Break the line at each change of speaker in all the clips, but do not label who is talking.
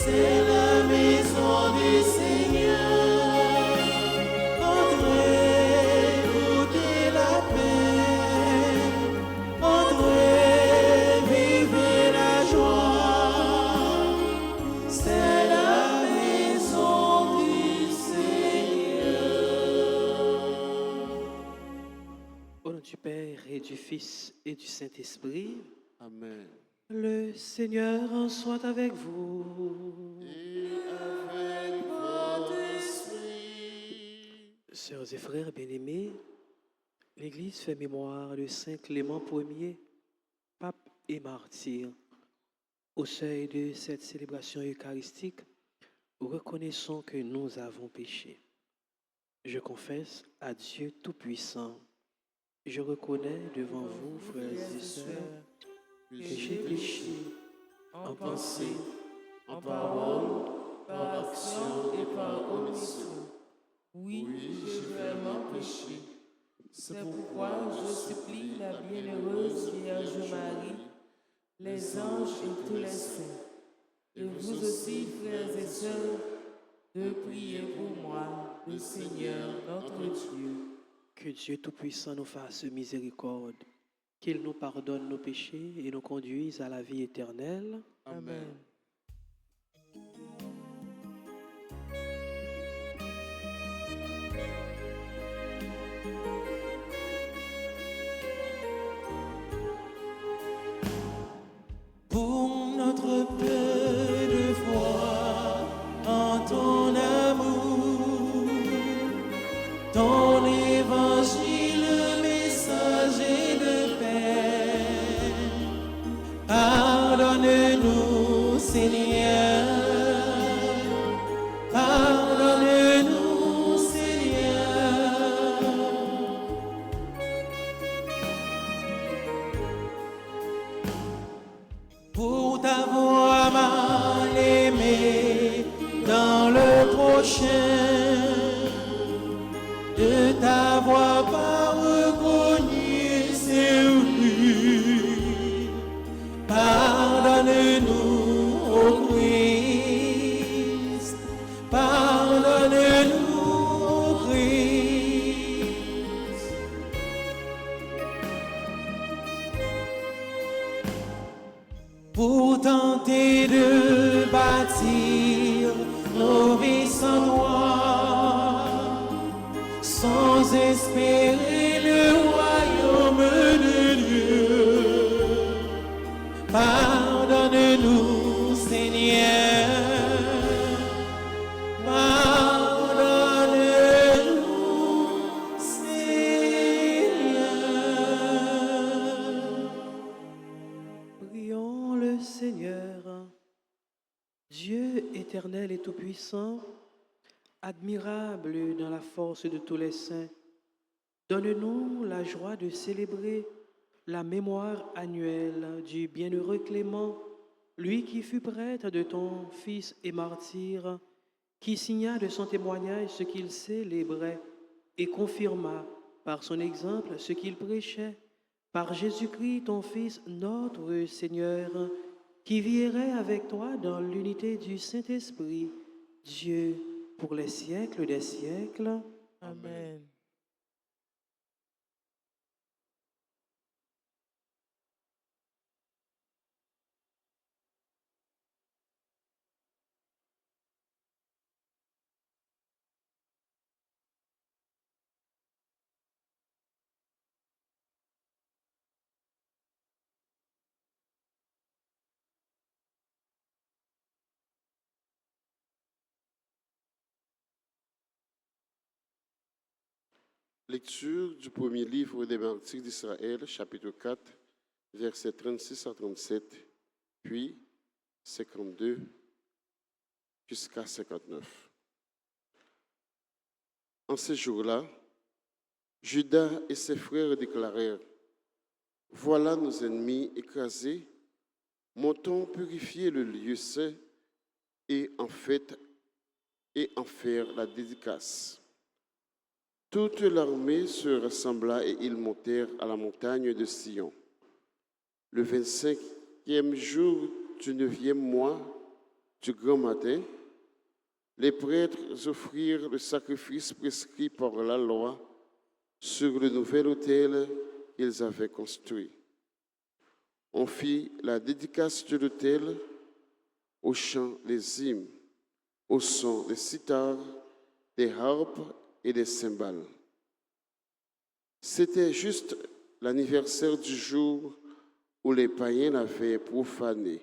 c'est la maison du Seigneur. Entrez, goûtez la paix. Entrez, vivez la joie. C'est la maison du Seigneur.
Au nom du Père et du Fils et du Saint-Esprit,
Amen.
le Seigneur soit avec vous.
Et avec votre esprit.
Sœurs et frères bien-aimés, l'Église fait mémoire de Saint Clément Ier, pape et martyr. Au seuil de cette célébration eucharistique, reconnaissons que nous avons péché. Je confesse à Dieu Tout-Puissant. Je reconnais devant vous, frères et sœurs, que j'ai péché
En pensée, en parole, par action et par omission. Oui, j'ai vraiment péché. C'est pourquoi je supplie la bienheureuse Vierge Marie, les anges et tous les saints, et vous aussi, frères et sœurs, de prier pour moi, le Seigneur notre Dieu.
Que Dieu Tout-Puissant nous fasse miséricorde, qu'il nous pardonne nos péchés et nous conduise à la vie éternelle.
Amen. Pour notre peu de foi en ton amour, ton évangile, messager de paix, pardonne-nous, Seigneur, pardonne-nous, Seigneur. Pour t'avoir mal aimé dans le prochain, de t'avoir pas reconnu servi. Pardonne-nous, ô Christ, pardonne-nous, ô Christ. Pour tenter de bâtir nos vies sans toi, sans espérer le royaume de Dieu. Pardonne-nous, Seigneur, pardonne-nous, Seigneur.
Prions le Seigneur. Dieu éternel et tout-puissant, admirable dans la force de tous les saints, donne-nous la joie de célébrer la mémoire annuelle du bienheureux Clément, lui qui fut prêtre de ton Fils et martyr, qui signa de son témoignage ce qu'il célébrait et confirma par son exemple ce qu'il prêchait, par Jésus-Christ, ton Fils, notre Seigneur, qui vivrait avec toi dans l'unité du Saint-Esprit, Dieu, pour les siècles des siècles.
Amen.
Lecture du premier livre des Martyrs d'Israël, chapitre 4, versets 36 à 37, puis 52 jusqu'à 59. En ces jours-là, Judas et ses frères déclarèrent: « Voilà nos ennemis écrasés, montons purifier le lieu saint et en faire la dédicace. » Toute l'armée se rassembla et ils montèrent à la montagne de Sion. Le 25e jour du 9e mois, du grand matin, les prêtres offrirent le sacrifice prescrit par la loi sur le nouvel autel qu'ils avaient construit. On fit la dédicace de l'autel au chant des hymnes, au son des cithars, des harpes et des cymbales. C'était juste l'anniversaire du jour où les païens l'avaient profané.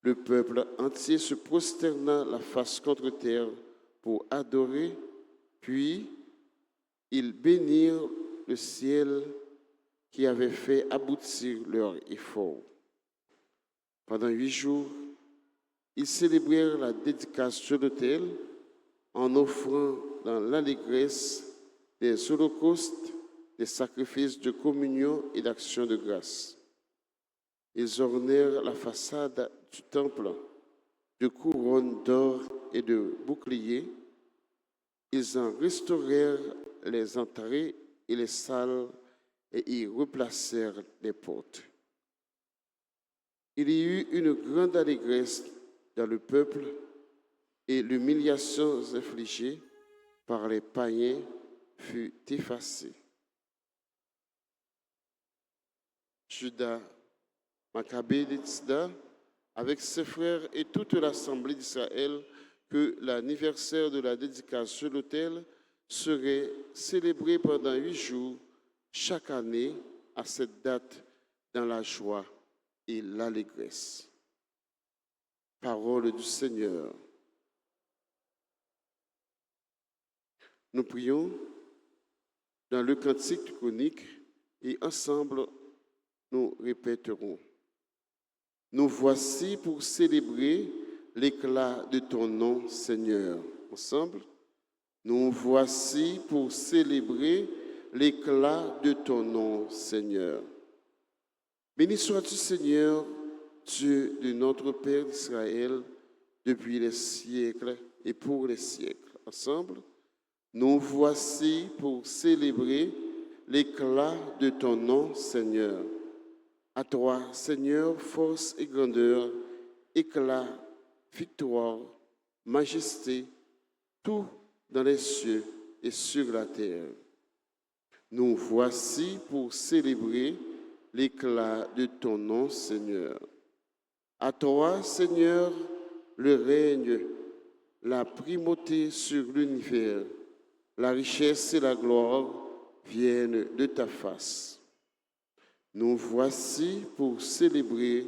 Le peuple entier se prosterna la face contre terre pour adorer, puis ils bénirent le ciel qui avait fait aboutir leur effort. Pendant 8 jours, ils célébrèrent la dédicace de l'autel en offrant dans l'allégresse des holocaustes, des sacrifices de communion et d'action de grâce. Ils ornèrent la façade du temple de couronnes d'or et de boucliers. Ils en restaurèrent les entrées et les salles et y replacèrent les portes. Il y eut une grande allégresse dans le peuple et l'humiliation infligée par les païens fut effacée. Judas Maccabée décida avec ses frères et toute l'assemblée d'Israël que l'anniversaire de la dédicace de l'autel serait célébré pendant 8 jours chaque année à cette date dans la joie et l'allégresse. Parole du Seigneur. Nous prions dans le cantique chronique et ensemble nous répéterons. Nous voici pour célébrer l'éclat de ton nom, Seigneur. Ensemble, nous voici pour célébrer l'éclat de ton nom, Seigneur. Béni sois-tu, Seigneur, Dieu de notre Père d'Israël, depuis les siècles et pour les siècles. Ensemble, nous voici pour célébrer l'éclat de ton nom, Seigneur. À toi, Seigneur, force et grandeur, éclat, victoire, majesté, tout dans les cieux et sur la terre. Nous voici pour célébrer l'éclat de ton nom, Seigneur. À toi, Seigneur, le règne, la primauté sur l'univers, la richesse et la gloire viennent de ta face. Nous voici pour célébrer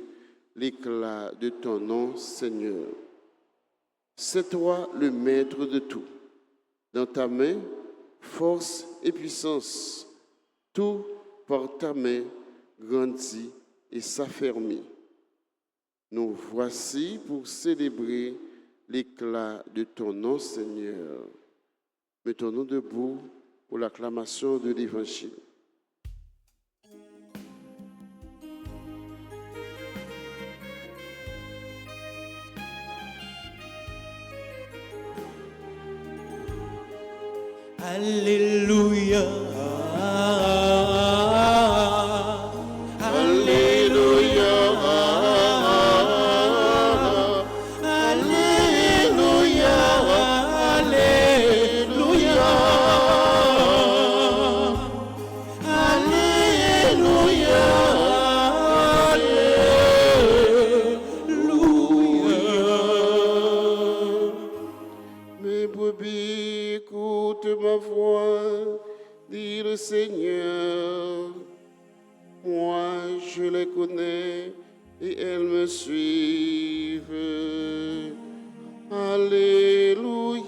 l'éclat de ton nom, Seigneur. C'est toi le maître de tout. Dans ta main, force et puissance, tout par ta main grandit et s'affermit. Nous voici pour célébrer l'éclat de ton nom, Seigneur. Mettons-nous debout pour l'acclamation de l'Évangile.
Alléluia.
Alléluia.
Alléluia. Alléluia. Alléluia. Alléluia.
Mes brebis écoutent ma voix, dit le Seigneur. Moi, je les connais et elles me suivent. Alléluia.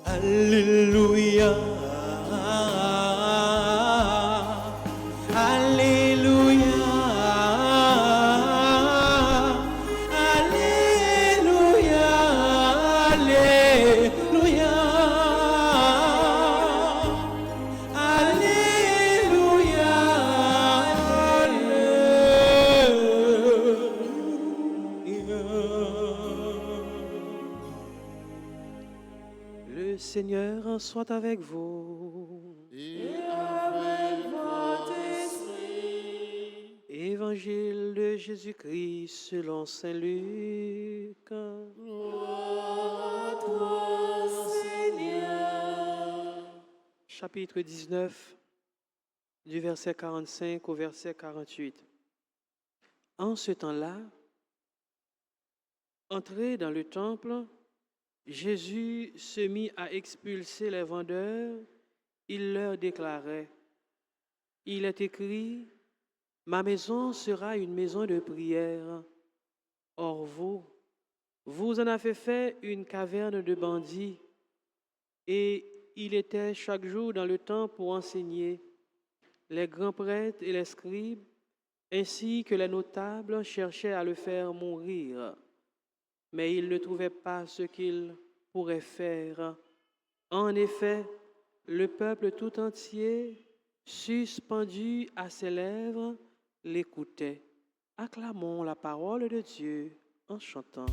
Alléluia. Alléluia. Alléluia. Alléluia. Alléluia.
Le Seigneur soit avec vous.
Et avec votre esprit.
Évangile de Jésus-Christ selon saint Luc.
Gloire à toi, Seigneur.
Chapitre 19, du verset 45 au verset 48. En ce temps-là, entré dans le temple, Jésus se mit à expulser les vendeurs. Il leur déclarait, « Il est écrit, ma maison sera une maison de prière. Or vous en avez fait une caverne de bandits. » Et il était chaque jour dans le temple pour enseigner. Les grands prêtres et les scribes, ainsi que les notables, cherchaient à le faire mourir. Mais ils ne trouvaient pas ce qu'ils pourraient faire. En effet, le peuple tout entier, suspendu à ses lèvres, l'écoutait. Acclamons la parole de Dieu en chantant.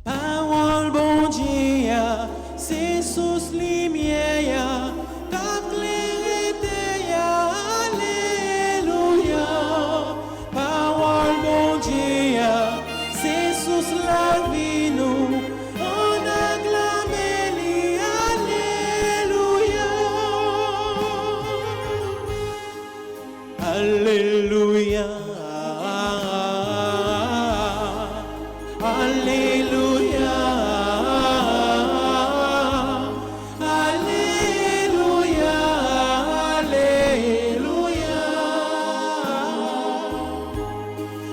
Parole bon Dieu, c'est sous lumière, ta clarté, alléluia. Parole bon Dieu, c'est sous la vie nous, on acclame alléluia. Alléluia. Alléluia, Alléluia, Alléluia,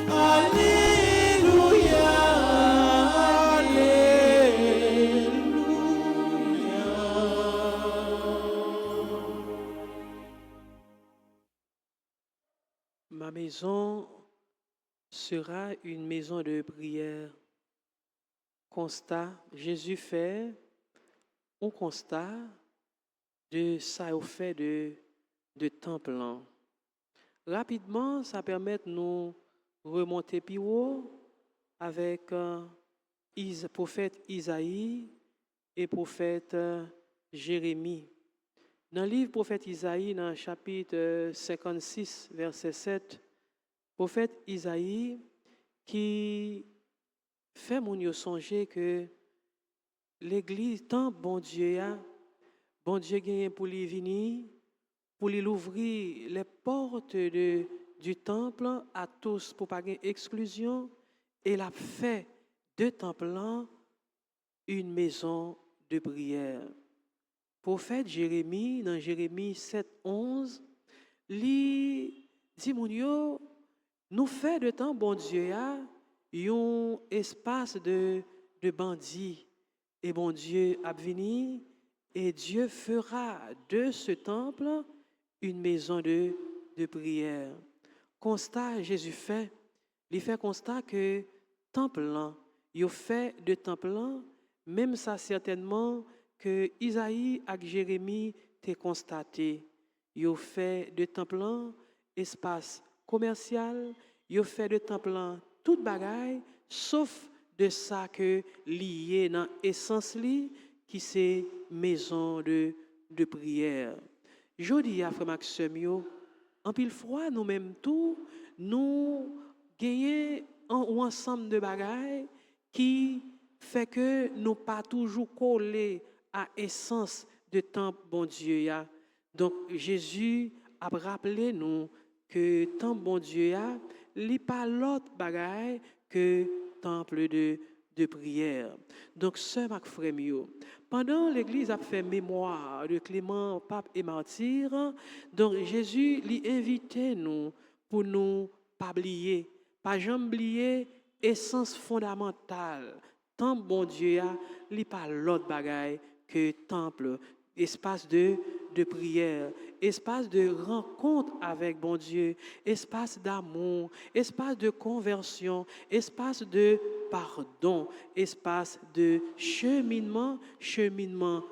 Alléluia, Alléluia.
Ma maison sera une maison de prière. Constat, Jésus fait un constat de ça au fait de temple. Rapidement, ça permet de nous remonter plus haut avec prophète Isaïe et prophète Jérémie. Dans le livre prophète Isaïe, dans le chapitre 56, verset 7, prophète Isaïe qui fait mon yo songer que l'église, tant bon Dieu gagne pour lui venir, pour lui ouvrir les portes du temple à tous pour pas gagner exclusion, et il a fait de temple une maison de prière. Prophète Jérémie, dans Jérémie 7, 11, lui dit mon yo, nous fait de temps bon Dieu un espace de bandits. Et bon Dieu a venu et Dieu fera de ce temple une maison de prière. Constat Jésus fait, il fait constat que temple il fait de temple même ça certainement que Isaïe et Jérémie t'ont constaté. Il fait de temple espace commercial, il fait de temple toute bagaille sauf de ça que lié dans essence li qui c'est maison de prière. Jodi a frère Maxime yo en pile fois nous même tout nous gagner un ensemble de bagaille qui fait que nous pas toujours collés à essence de temple bon Dieu ya. Donc Jésus a rappelé nous que temple bon Dieu ya li pas l'autre bagaille que temple de prière. Donc sœur Mac frère yo, pendant l'église a fait mémoire de Clément pape et martyr, donc Jésus lui invitait nous pour nous pas oublier, pas jamais oublier essence fondamentale. Temple bon Dieu a li pas l'autre bagaille que temple, espace de prière, espace de rencontre avec bon Dieu, espace d'amour, espace de conversion, espace de pardon, espace de cheminement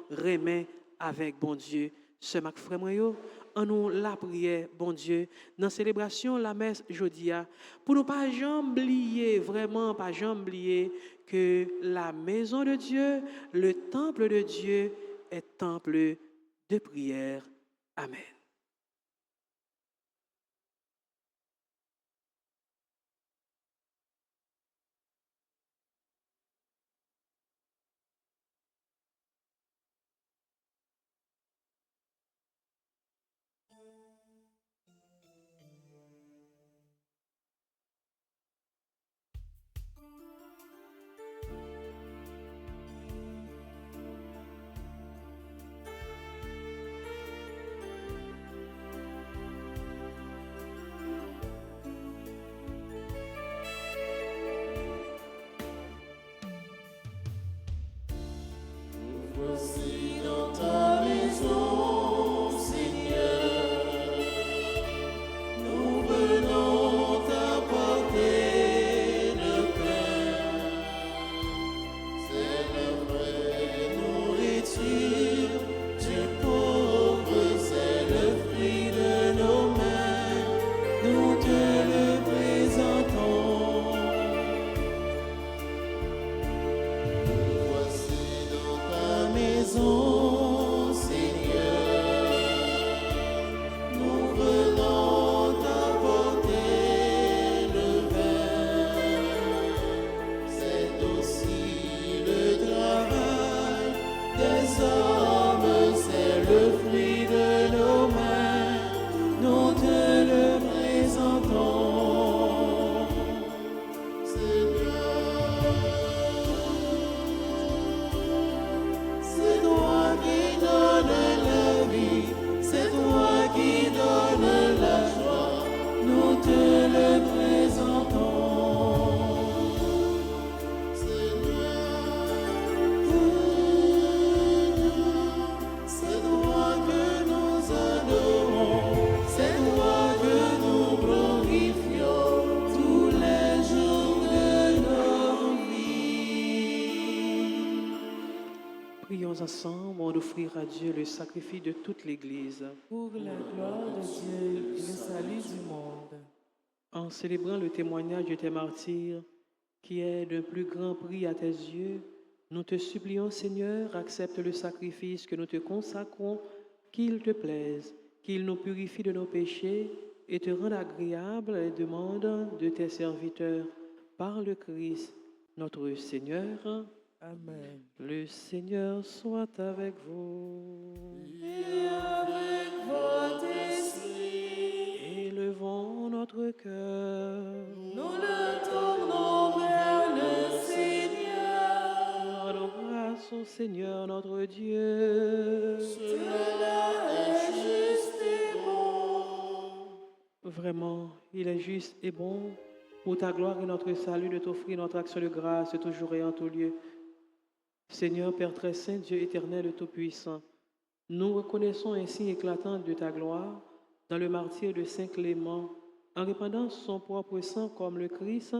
remet avec bon Dieu. Ce mac frère yo, en nous la prière, bon Dieu, dans la célébration, la messe jodia, pour nous pas jamais oublier, vraiment pas jamais oublier que la maison de Dieu, le temple de Dieu est temple de prière. Amen.
Voici dans ta maison, Seigneur, nous venons t'apporter le pain. C'est la vraie nourriture du pauvre, c'est le fruit de nos mains, nous te le présentons. Voici dans ta maison, Seigneur, nous venons t'apporter le vin. C'est aussi le travail des hommes, c'est le fruit de nos mains, nous te le présentons. Seigneur, c'est toi qui donnes la vie, c'est toi qui donnes la joie, nous te le présentons. Seigneur, c'est toi que nous adorons, c'est toi que nous glorifions tous les jours de nos vies.
Prions ensemble, on offrira à Dieu le sacrifice de toute l'Église.
Pour la gloire de Dieu et le salut du monde.
En célébrant le témoignage de tes martyrs, qui est d'un plus grand prix à tes yeux, nous te supplions, Seigneur, accepte le sacrifice que nous te consacrons, qu'il te plaise, qu'il nous purifie de nos péchés et te rende agréable les demandes de tes serviteurs par le Christ, notre Seigneur.
Amen.
Le Seigneur soit avec vous.
Et avec votre esprit,
Élevons notre cœur.
nous le tournons vers le Seigneur.
Rendons grâce au Seigneur notre Dieu.
Cela est juste et bon.
Vraiment, il est juste et bon pour ta gloire et notre salut de t'offrir notre action de grâce toujours et en tout lieu. Seigneur, Père très saint, Dieu éternel et tout-puissant, nous reconnaissons un signe éclatant de ta gloire dans le martyre de Saint Clément. En répandant son propre sang comme le Christ,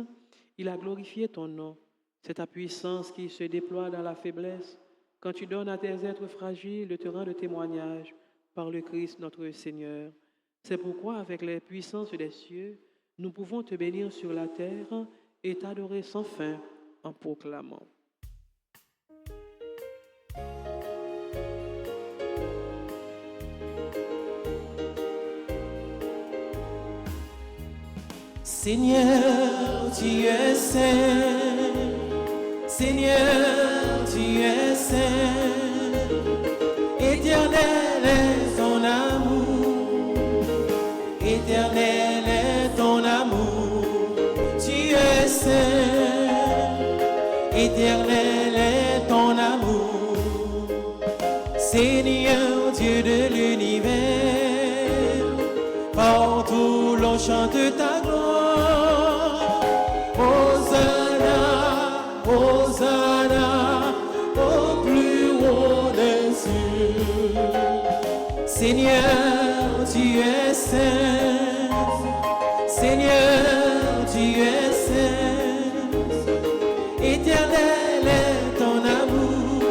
il a glorifié ton nom. C'est ta puissance qui se déploie dans la faiblesse. Quand tu donnes à tes êtres fragiles de te rendre témoignage par le Christ notre Seigneur. C'est pourquoi, avec les puissances des cieux, nous pouvons te bénir sur la terre et t'adorer sans fin en proclamant.
Seigneur, tu es saint. Seigneur, tu es saint. Éternel est ton amour. Éternel est ton amour. Tu es saint. Éternel est ton amour. Seigneur, Dieu de l'univers, partout l'on chante ta gloire. Hosanna, Hosanna, au plus haut des cieux. Seigneur, tu es saint. Seigneur, tu es saint. Éternel est ton amour.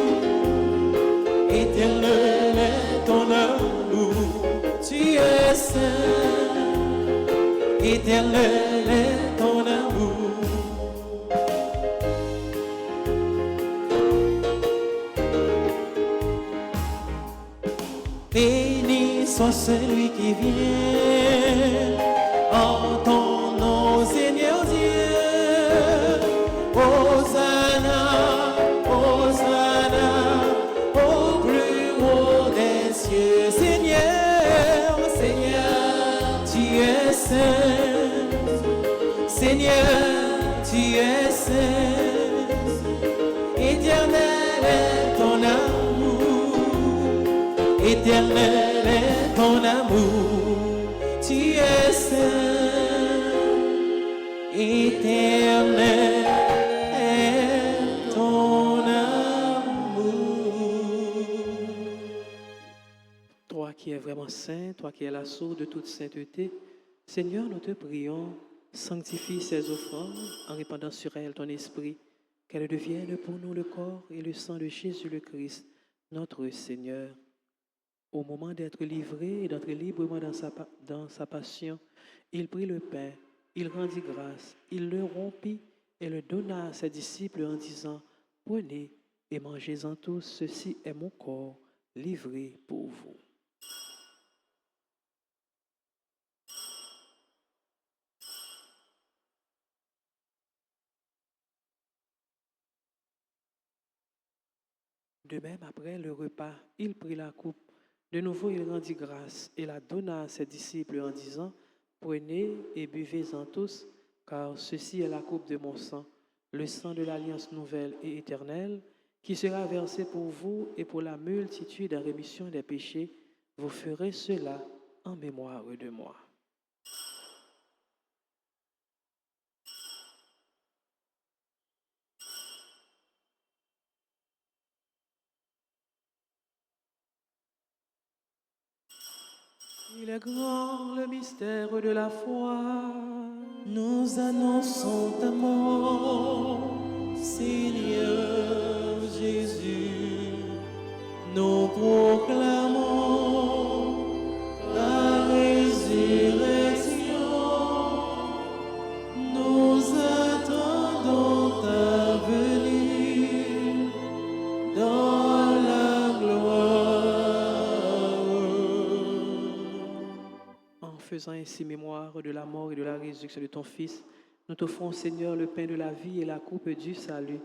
Éternel est ton amour. Tu es saint. Éternel est ton amour. Béni soit celui qui vient en ton nom, Seigneur Dieu. Hosanna, Hosanna, au plus haut des cieux. Seigneur, Seigneur, tu es saint. Seigneur, tu es saint. Éternel est ton amour. Éternel est ton amour. Tu es saint. Éternel est ton amour.
qui es vraiment saint, toi qui es la source de toute sainteté, Seigneur, nous te prions, sanctifie ces offrandes en répandant sur elles ton esprit, qu'elles deviennent pour nous le corps et le sang de Jésus le Christ, notre Seigneur. Au moment d'être livré et d'entrer librement dans sa passion, il prit le pain, il rendit grâce, il le rompit et le donna à ses disciples en disant, prenez et mangez-en tous, ceci est mon corps livré pour vous. De même, après le repas, il prit la coupe. De nouveau, il rendit grâce et la donna à ses disciples en disant, prenez et buvez-en tous, car ceci est la coupe de mon sang, le sang de l'alliance nouvelle et éternelle, qui sera versé pour vous et pour la multitude en rémission des péchés. Vous ferez cela en mémoire de moi. Il est grand le mystère de la foi.
Nous annonçons ta mort, Seigneur Jésus. Nous proclamons ta résurrection. Nous attendons ta venue dans la gloire.
En faisant ainsi mémoire de la mort et de la résurrection de ton Fils, nous t'offrons, Seigneur, le pain de la vie et la coupe du salut.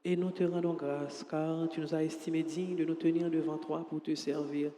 Et nous te rendons grâce, car tu nous as estimés dignes de nous tenir devant toi pour te servir.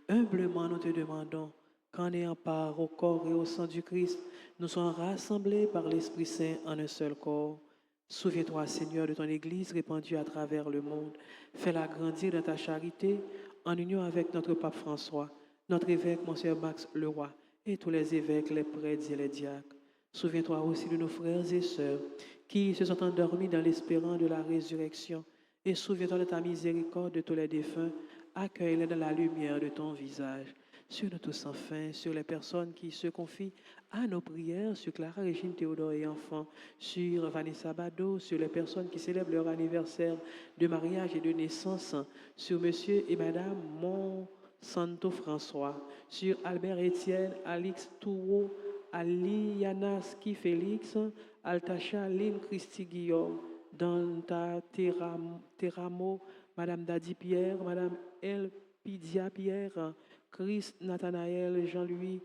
Humblement, nous te demandons qu'en ayant part au corps et au sang du Christ, nous soyons rassemblés par l'Esprit Saint en un seul corps. Souviens-toi, Seigneur, de ton Église répandue à travers le monde. Fais-la grandir dans ta charité, en union avec notre pape François, notre évêque, Monseigneur Max Leroy, et tous les évêques, les prêtres et les diacres. Souviens-toi aussi de nos frères et sœurs qui se sont endormis dans l'espérance de la résurrection. Et souviens-toi de ta miséricorde de tous les défunts. Accueille-les dans la lumière de ton visage. Sur nous tous enfin, sur les personnes qui se confient à nos prières, sur Clara, Régine, Théodore et enfants, sur Vanessa Bado, sur les personnes qui célèbrent leur anniversaire de mariage et de naissance, sur Monsieur et Madame Monsanto François, sur Albert Étienne, Alix Toureau, Aliana Ski Félix, Altacha Lynn Christy Guillaume, Danta Teramo, Madame Dadi Pierre, Madame Elpidia Pierre, Chris Nathanaël, Jean-Louis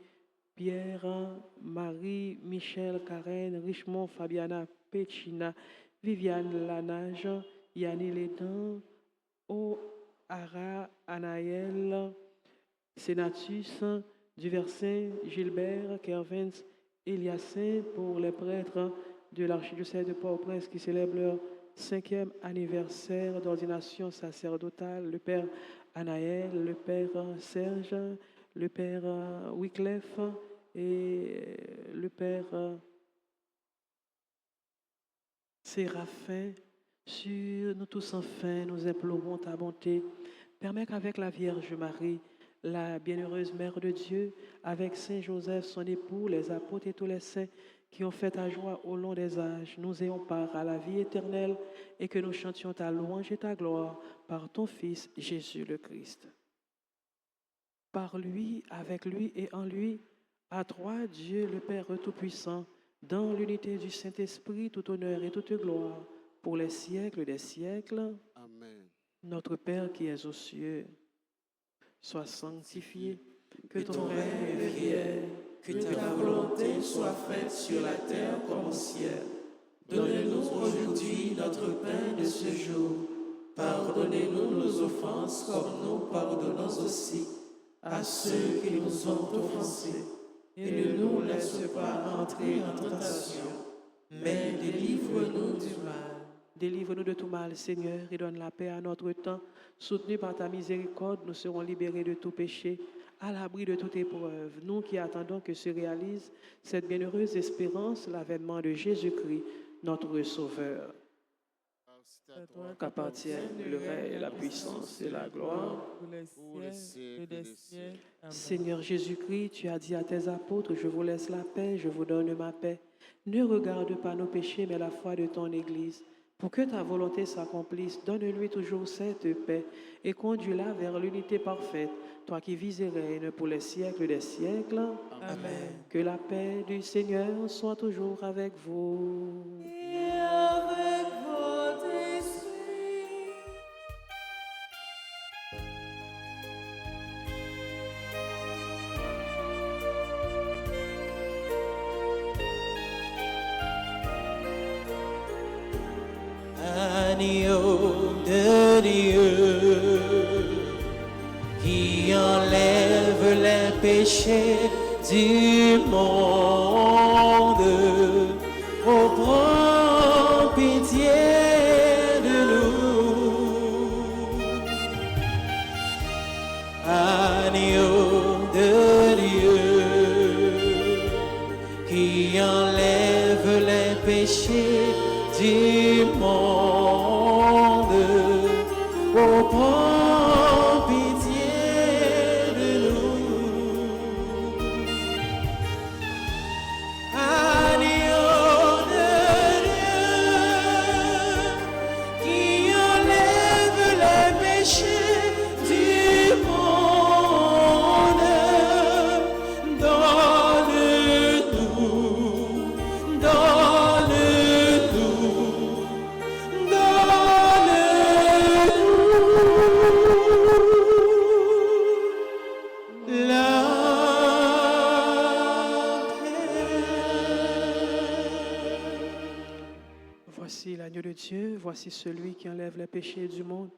Pierre, Marie Michel Karen, Richemont Fabiana Pechina, Viviane Lanage, Yanni Lédan, O'Hara Anaël, Sénatus, Duversin, Gilbert, Kervens, Eliassin, pour les prêtres de l'archidiocèse de Port-au-Prince qui célèbrent leur 5e anniversaire d'ordination sacerdotale, le Père Anaël, le Père Serge, le Père Wycliffe et le Père Séraphin. Sur nous tous enfin, nous implorons ta bonté. Permets qu'avec la Vierge Marie, la bienheureuse Mère de Dieu, avec Saint Joseph, son époux, les apôtres et tous les saints qui ont fait ta joie au long des âges, nous ayons part à la vie éternelle et que nous chantions ta louange et ta gloire par ton Fils Jésus le Christ. Par lui, avec lui et en lui, à toi, Dieu le Père Tout-Puissant, dans l'unité du Saint-Esprit, tout honneur et toute gloire, pour les siècles des siècles.
Amen.
Notre Père qui es aux cieux, sois sanctifié,
Que ton règne vienne, que ta volonté soit faite sur la terre comme au ciel. Donne-nous aujourd'hui notre pain de ce jour. Pardonnez-nous nos offenses comme nous pardonnons aussi à ceux qui nous ont offensés. Et ne nous laisse pas entrer en tentation, mais délivre-nous du mal.
Délivre-nous de tout mal, Seigneur, et donne la paix à notre temps. Soutenus par ta miséricorde, nous serons libérés de tout péché, à l'abri de toute épreuve. Nous qui attendons que se réalise cette bienheureuse espérance, l'avènement de Jésus-Christ, notre Sauveur.
Par cette
à toi
qu'appartiennent le règne, la puissance et la gloire.
pour les siècles des siècles. Amen.
Seigneur Jésus-Christ, tu as dit à tes apôtres, je vous laisse la paix, je vous donne ma paix. Ne regarde pas nos péchés, mais la foi de ton Église. Pour que ta volonté s'accomplisse, donne-lui toujours cette paix et conduis-la vers l'unité parfaite, toi qui vis et règnes pour les siècles des siècles.
Amen.
Que la paix du Seigneur soit toujours avec vous.
Et avec votre esprit.
Agneau de Dieu qui enlève les péchés du monde, oh, prends pitié de nous. Agneau de Dieu qui enlève les péchés du monde, oh, prends pitié de nous. Agneau de Dieu qui enlève les péchés du monde,
Voici l'agneau de Dieu, voici celui qui enlève les péchés du monde.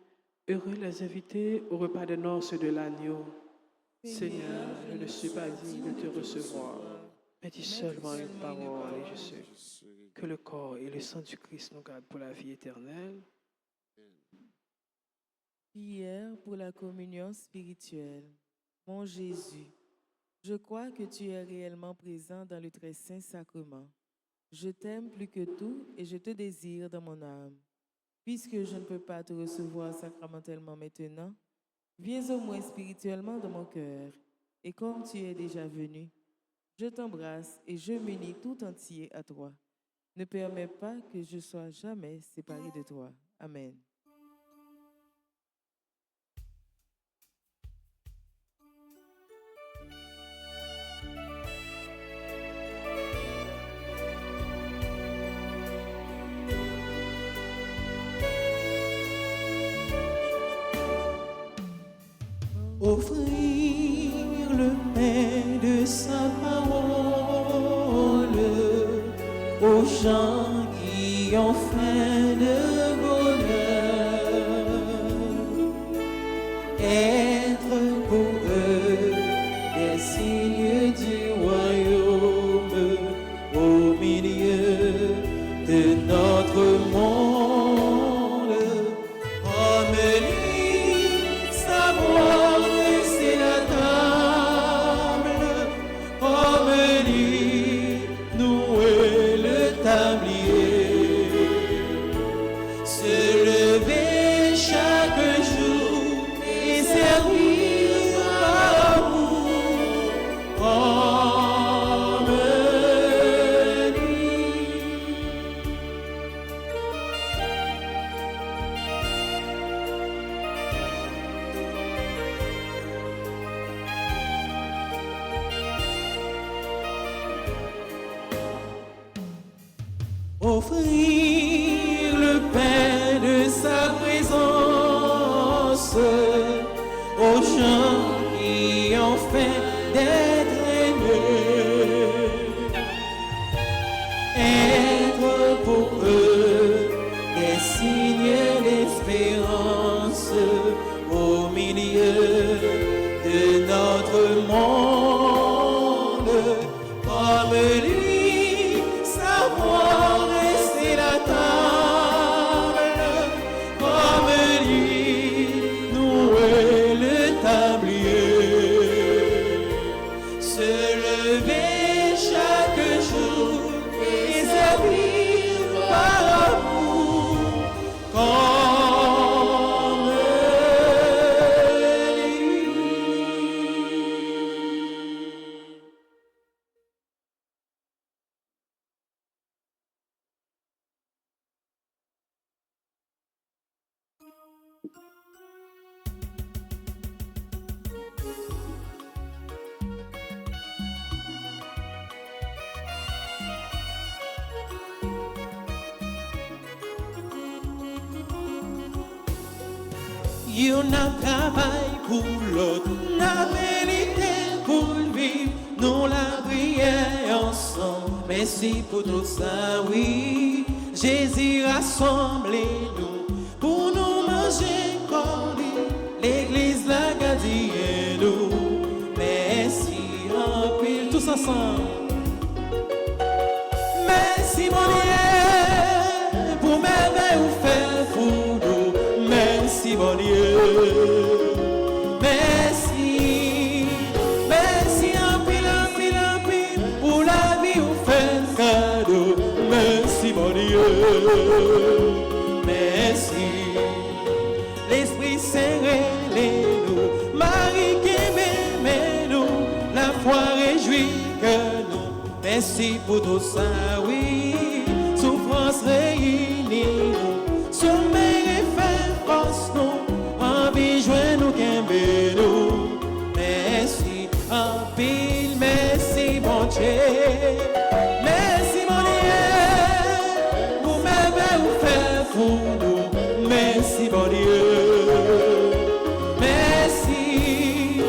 Heureux les invités au repas de noces de l'agneau. Seigneur, je ne suis pas digne de te recevoir, mais dis seulement une parole et je sais que le corps et le sang du Christ nous gardent pour la vie éternelle.
Prière pour la communion spirituelle. Mon Jésus, je crois que tu es réellement présent dans le très saint sacrement. Je t'aime plus que tout et je te désire dans mon âme. Puisque je ne peux pas te recevoir sacramentellement maintenant, viens au moins spirituellement dans mon cœur. Et comme tu es déjà venu, je t'embrasse et je m'unis tout entier à toi. Ne permets pas que je sois jamais séparé de toi. Amen.
Offrir le pain de sa parole aux gens qui ont faim de bonheur, être pour eux des signes du royaume au milieu de notre monde, comme lui savoir. Se lever chaque jour et servir à vous comme lui. Offrir le pain de sa présence aux gens qui ont faim d'être aimés, être pour eux des signes d'espérance au milieu de notre monde, comme lui savoir rester la table, comme lui nouer le tablier, Yon a travail pour l'autre, n'a vérité pour vivre, nous la prière ensemble. Merci pour tout ça, oui. Jésus rassemblez-nous pour nous manger comme lui. L'église la gardienne nous. Merci en pile, tous ensemble. Merci mon Dieu pour merveille ou faire pour nous. Merci mon Dieu. Merci. Merci en pile pour la vie ou fait cadeau. Merci mon Dieu. Merci. L'Esprit Saint révèle-nous. Marie qui m'aime nous. La foi réjouit que nous. Merci pour tout ça, oui. Souffrance réunie nous. Sommeil et fait force nous. Envie joindre nous qu'aimer nous. Merci en pile, merci mon Dieu. Merci mon Dieu. Pour m'aimer ou faire pour nous. Merci mon Dieu. Merci.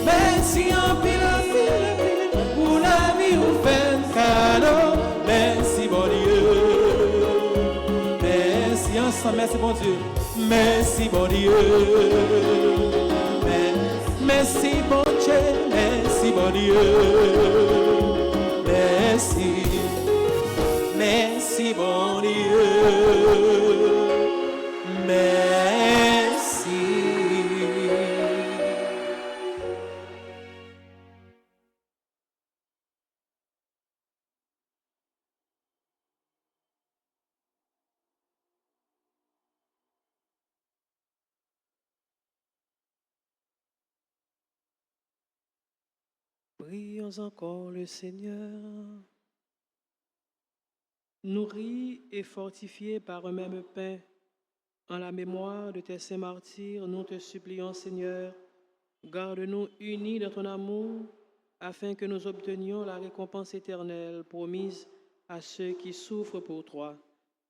Merci en pile, pour la vie ou faire cadeau. Merci mon Dieu. Merci ensemble, merci mon Dieu. Merci mon Dieu. Merci mon Dieu. Merci mon Dieu. Merci. Merci mon Dieu. Merci.
Prions encore le Seigneur. Nourris et fortifiés par un même pain, en la mémoire de tes saints martyrs, nous te supplions, Seigneur, garde-nous unis dans ton amour, afin que nous obtenions la récompense éternelle promise à ceux qui souffrent pour toi.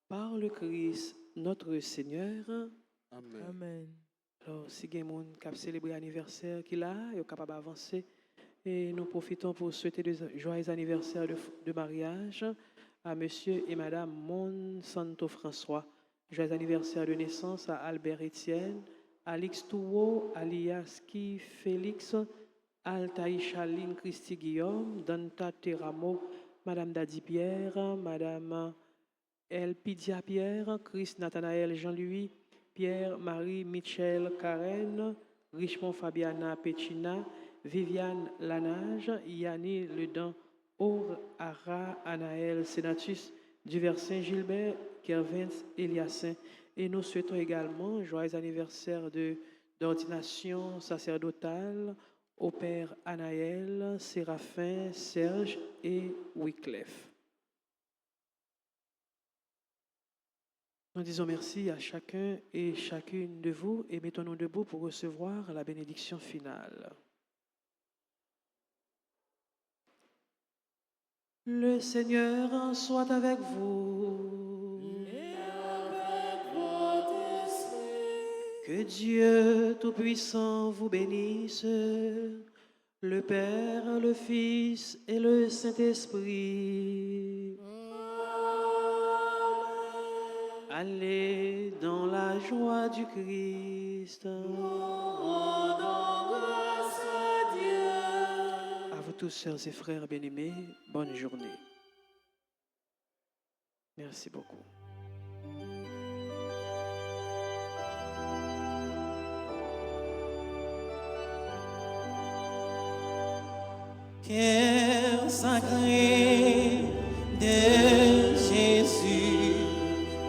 Par le Christ, notre Seigneur.
Amen.
Amen.
Alors, si il y a des gens qui ont célébré l'anniversaire qu'il a, ils sont capables d'avancer. Et nous profitons pour souhaiter de joyeux anniversaire de mariage à monsieur et madame Monsanto François. Joyeux anniversaire de naissance à Albert Etienne, Alix Touwo, alias Ki Félix, Altaïcha Lynn Christy Guillaume, Danta Teramo, madame Dadi Pierre, madame Elpidia Pierre, Chris Nathanaël Jean-Louis, Pierre-Marie Michel Karen, Richemont Fabiana Pechina, Viviane Lanage, Yanni Ledan, Or Ara Anaël Sénatus, Duversin Gilbert, Kervins Eliassin. Et nous souhaitons également joyeux anniversaire d'ordination sacerdotale au père Anaël, Séraphin, Serge et Wyclef. Nous disons merci à chacun et chacune de vous et mettons-nous debout pour recevoir la bénédiction finale. Le Seigneur soit avec vous.
Et avec votre esprit.
Que Dieu Tout-Puissant vous bénisse, le Père, le Fils et le Saint-Esprit. Allez dans la joie du Christ.
Rendons grâce à Dieu.
À vous tous, sœurs et frères bien-aimés, bonne journée. Merci beaucoup.
Cœur sacré de Jésus,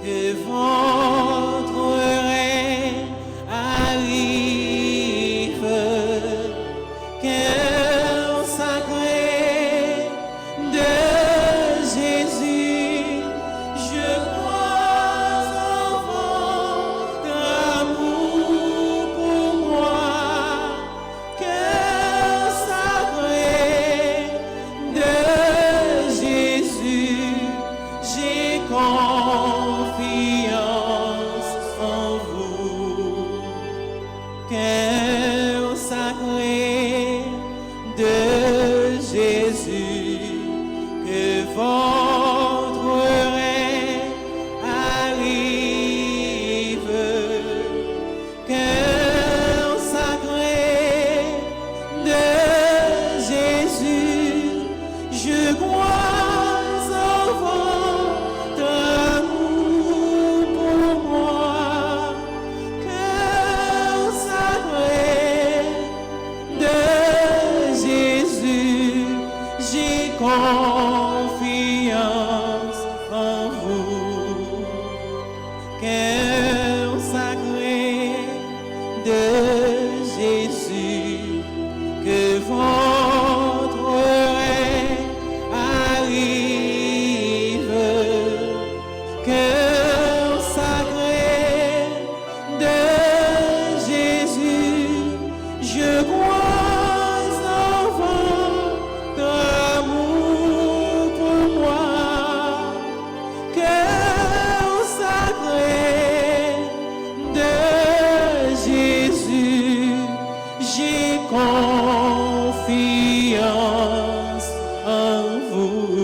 que votre règne arrive. Cœur sacré de Jésus, je crois en votre amour pour moi. Cœur sacré de Jésus, que votre règne arrive. Cœur sacré de Jésus, je crois en votre amour pour moi. Cœur sacré de Jésus, j'ai confiance en vous. Cœur sacré de Jésus, que votre règne arrive. Cœur sacré de Jésus, je crois en votre amour pour moi. Cœur sacré de Jésus, j'ai confiance en vous.